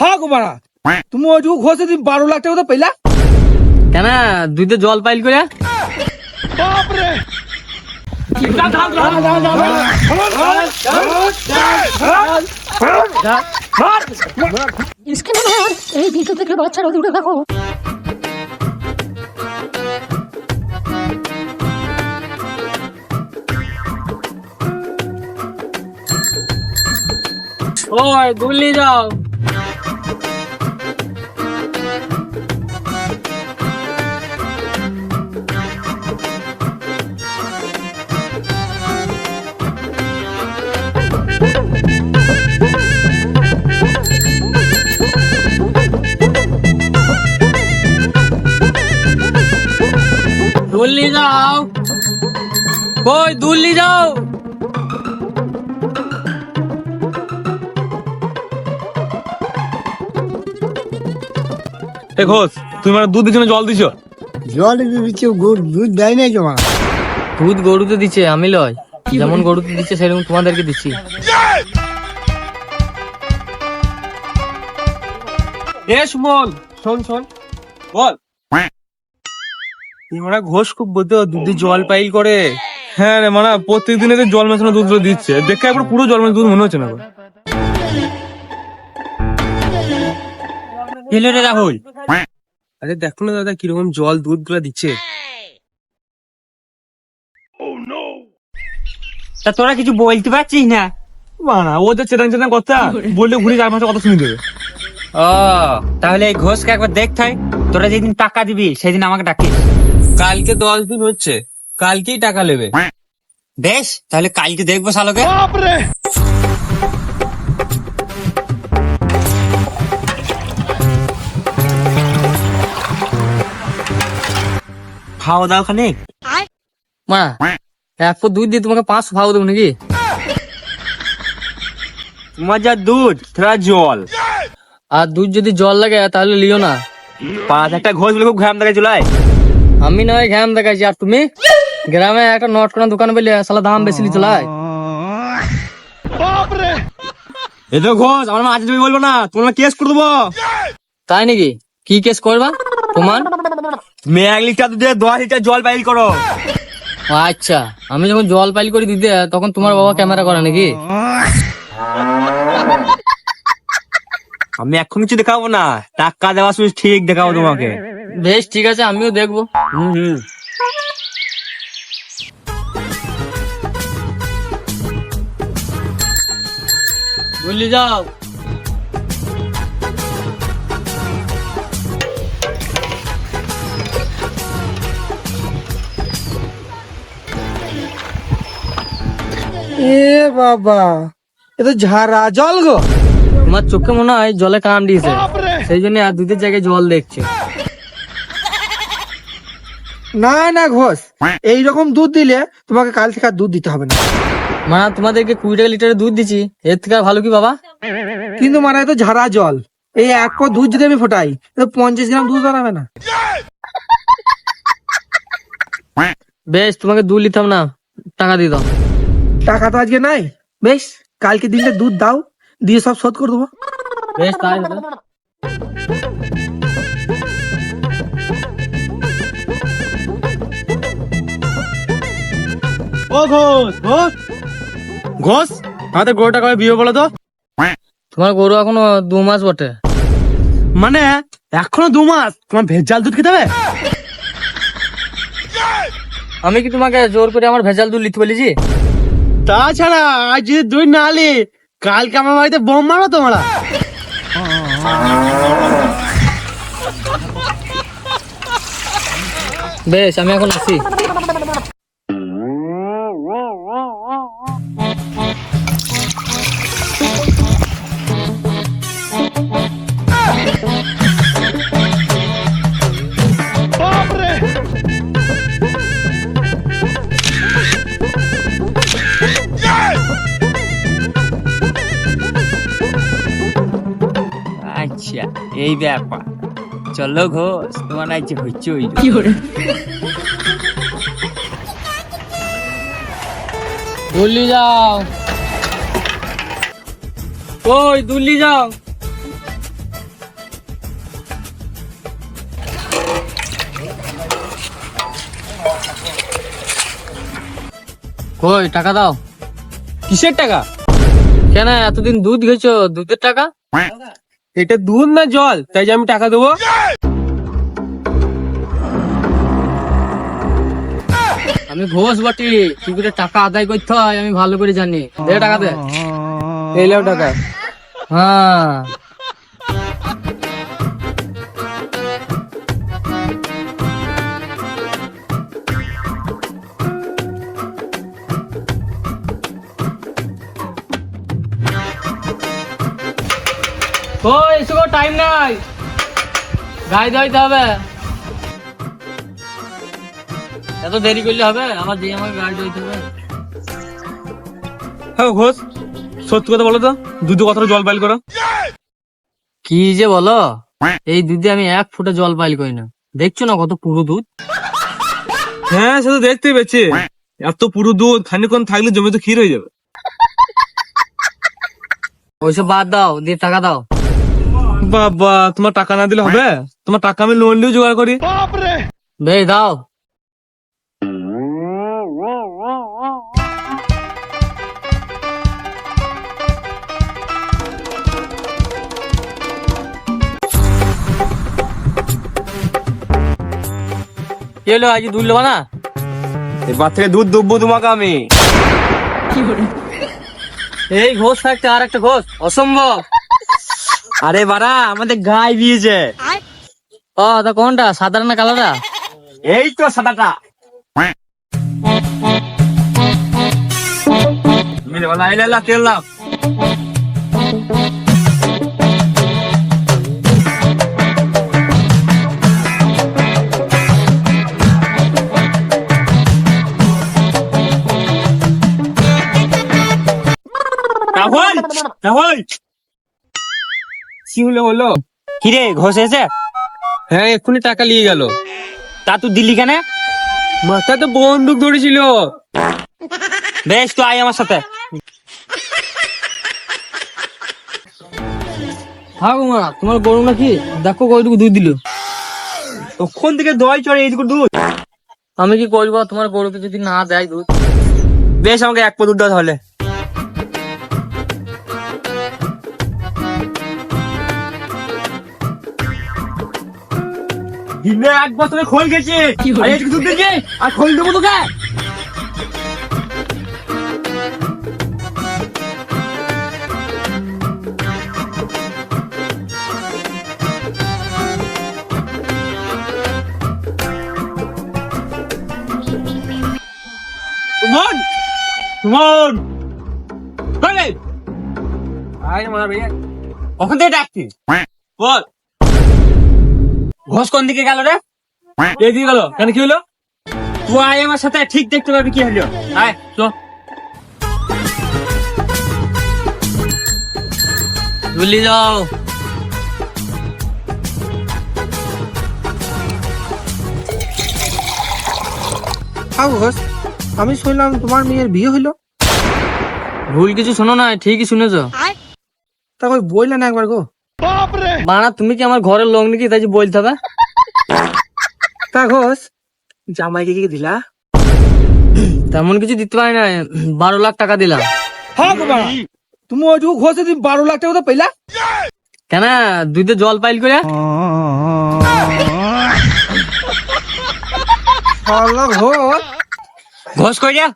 হ্যাঁ গো মারা, তুমি ওই যুগ ঘষে তুমি 12 লাখ টাকা তো পেলা কেন দুইতে জল পাইল করে? এই ভিডিও থেকে বাচ্চারা দূরে থাকো। ওই দুলি যাও। দুলি যাও, ওই দুলি যাও। এ ঘোষ, তুমি মানে দুধ দিচ্ছ না জল দিছো? জল দিচ্ছে, দুধ দেয় নাই জমা। দুধ গরুতে দিচ্ছে, আমি লয়। যেমন গরুতে দিচ্ছে সেরকম তোমাদেরকে দিচ্ছি। এ সুমন, শোন শোন, বল। মানে ঘোষ খুব বলতে দুধে জল পাইল করে। হ্যাঁ রে, মানে প্রত্যেক দিনে যে জল মেশানো দুধ দিচ্ছে, দেখে একবার পুরো জল মেশানো দুধ মনে হচ্ছে না। এলো রে রাহুল। আরে দেখো না দাদা কিরকম জল দুধ গুলা দিচ্ছে। তা তোরা কিছু বলতে পারছিস না? না ও যে চেতান চেতান কথা বললে ঘুরে 4 মাসে কথা শুনে দেবে। ও তাহলে এই ঘোষকে একবার দেখতে, তোরা যেদিন টাকা দিবি সেদিন আমাকে ডাকিস। কালকে 10 দিন হচ্ছে, কালকেই টাকা নেবে। বেশ, তাহলে কালকে দেখবো শালোকে। খাওয়া দাওয়া খানে মা এক পর দুধ দিয়ে তোমাকে 500 ভাও দেবো নাকি? তোমার যা দুধ তোরা জল। আর দুধ যদি জল লাগে তাহলে লিও না। 5 একটা ঘোষ বলে খুব ঘাম দেখায় চলাই। আমি নয় ঘ্যাম দেখাইছি, আর তুমি গ্রামে একটা নট করার দোকান বলে শালা দাম বেশি চলাই। এ তো ঘোষ, আমার মাঝে তুমি বলবো না, তোমার কেস করে দেবো। তাই নাকি? কি কেস করবা? প্রমাণ? তুমি 1 লিটার দুধে 10 লিটার জল বাইল করো। আচ্ছা, আমি যখন জল পাইল করে দিতে তখন তোমার বাবা ক্যামেরা করে নাকি? আমি এখন কিছু দেখাবো না, টাকা দেওয়া শুধু ঠিক দেখাবো তোমাকে। বেশ ঠিক আছে, আমিও দেখবো। বললি যাও। এ বাবা, এ তো ঝাড়া জল গো। তোমার চোখে মনে হয় জলে কাম দিয়েছে, সেই জন্য আর দুধের জায়গায় জল দেখছে। না না ঘোষ, এইরকম দুধ দিলে তোমাকে কাল থেকে আর দুধ দিতে হবে না। মা তোমাদেরকে 20 টাকা লিটারের দুধ দিচ্ছি, এর থেকে আর ভালো কি বাবা? কিন্তু মানে তো ঝাড়া জল, এই 1 পর দুধ যদি আমি ফোটাই তো 50 গ্রাম দুধ বাড়াবে না। বেশ, তোমাকে দুধ নিতাম না, টাকা দিয়ে দাও। টাকা তো আজকে নাই, বেশ কালকে দিনটা দুধ দাও, দিয়ে সব শোধ করে দেবো। বেশ তাই হবে। ও ঘোষ, ঘোষ, ঘোষ, আমাদের গরুটা কবে বিয়ে বলো তো? তোমার গরু এখনো 2 মাস বটে। মানে এখনো 2 মাস? তোমার ভেজাল দুধ খেতে হবে? আমি কি তোমাকে জোর করে আমার ভেজাল দুধ নিতে বলেছি? তাছাড়া আজ যদি দুধ না আলি, কালকে আমার বাড়িতে বোম মারো তোমরা। বেশ, আমি এখন আসি। আচ্ছা এই ব্যাপার, চলো ঘোষ তোমার আজ হচ্ছে ওই দুল্লি যাও, ওই দুল্লি যাও। কই টাকা দাও। কিসের টাকা? কেন এতদিন দুধ খেয়েছো, দুধের টাকা? এটা দুধ না জল, তাই যে আমি টাকা দেবো? আমি ঘোষ বটি, কি করে টাকা আদায় করতে হয় আমি ভালো করে জানি। দে টাকা দে। এই লাও টাকা। হ্যাঁ কই এসো, টাইম নাই, গাড়ি ধরতে হবে। এত দেরি করলে হবে? আমার দিয়ে আমাকে গাড়ি ধরতে হবে। হ্যাঁ ঘোষ, সত্যি কথা বলো তো, দুধে কতটা জল বাইল করো? কি যে বলো, এই দুধে আমি এক ফুটা জল পাইল করি না। দেখছো না কত পুরো দুধ? হ্যাঁ সে তো দেখতেই পেয়েছি, এত পুরো দুধ খানিকক্ষণ থাকলে জমে তো ক্ষীর হয়ে যাবে। ওইসব বাদ দাও, দিয়ে টাকা দাও। বাবা, তোমার টাকা না দিলে হবে? তোমার টাকা আমি লোন নিয়েও জোগাড় করি। বেশ দাও। কি হলো, আজ দুধ নেবা না? এবার থেকে দুধ দুব্বো তোমাকে আমি। এই ঘোষ থাকতে আর একটা ঘোষ অসম্ভব। আরে বাড়া, আমাদের গায়ে দিয়েছে। ও তা কোনটা, সাদা না কালোটা? এই তো সাদাটা। তেল নাও। রাহুল, রাহুল, কি হলো বলো? কিরে ঘোষ এসে? হ্যাঁ এক্ষুনি টাকা নিয়ে গেল। তা তুই দিল্লি কেন? মাথা তো বন্দুক ধরেছিল। বেশ, তো আয় আমার সাথে। হ্যাঁ গো মা, তোমার গরু নাকি? দেখো কয়টুকু দুধ দিল। তখন থেকে দই চড়ে এইটুকু দুধ। আমি কি করবো, তোমার গরুকে যদি না দেয় দুধ? বেশ, আমাকে এক পো দুধ দাও তাহলে। দিনে এক বছরে খোল গেছে, আর এইটুকু দুধ দিয়েছে, আর খোল দেবো তোকে? সুমন, সুমন, কই রে? আয় মার ভাইয়া। কখন থেকে ডাকছিস? বল। ঘোষ কোন দিকে গেল রে? এদিকে গেল কেন, কি হলো? তুই আয় আমার সাথে, ঠিক দেখতে পাবি কি হলো। আয় চল। দুলি যাও। হ্যাঁ ঘোষ, আমি শুনলাম তোমার মেয়ের বিয়ে হইলো। ভুল কিছু শোনো না, ঠিকই শুনেছো। তা কই বললে না একবার গো? বানা, তুমি কি আমার ঘরের লোক নাকি, তাই যে বলতে হবে? তা ঘোষ, জামাইকে কি দিলা? তেমন কিছু দিতে পারি না, 12 লাখ টাকা দিলাম। হ্যাঁ গো বাবা, তুমি ওইটুকু ঘোষে তুমি 12 লাখ টাকা তো পেলা? কেন, দুধে জল পাইল করে? শালা ঘোষ, ঘোষ কই রে?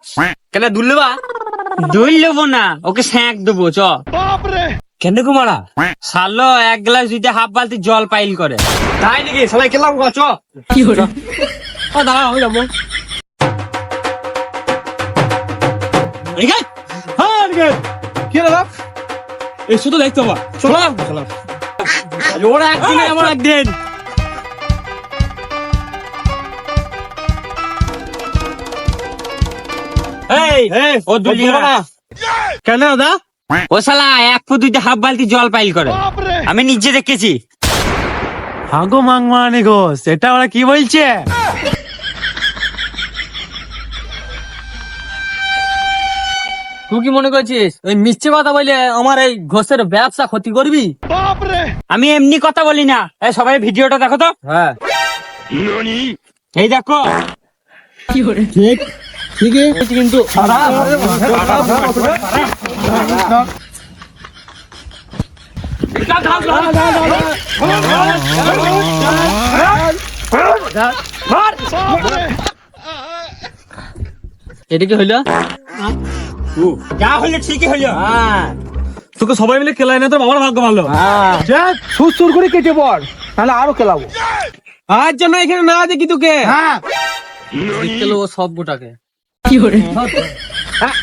কেন দুল লেবা? দুল লেবো না, ওকে স্যাঁক দেবো। চ। কেন কুমারা সালো এক গ্লাস দিতে হাফ বালতি জল পাইল করে। তাই নাকি? সবাই খেলাম গো, চ। কি করে? দাঁড়া, আমি যাবো। কি দাদা? এসো তো দেখতে পাবা। চলো চলো। ওরা একদিন আমার একদিন। এই ও দুল দিবা না কেন দাদা? ও শালা এক ফুট দুইটা হাফ বালতি জল পাইল করে, আমি নিজে দেখেছি। হাগো মাংমানি ঘোষ, এটা ওরা কি বলছে? তুই কি মনে করছিস ওই মিথ্যে কথা বলে আমার এই ঘোষের ব্যবসা ক্ষতি করবি? আমি এমনি কথা বলি না। এই সবাই ভিডিওটা দেখো তো। হ্যাঁ। এই দেখো, ঠিক ঠিকই কিন্তু এটা কি হইলো? যা হইলো ঠিকই হইলো। তোকে সবাই মিলে খেলাই না, তোর বাবার ভাগ্য ভালো। দেখ সুর করে কেটে পড়, তাহলে আরো খেলাবো। আর জন্য এখানে না দেখি তোকে। দেখতে লো সব গোটাকে। হ্যাঁ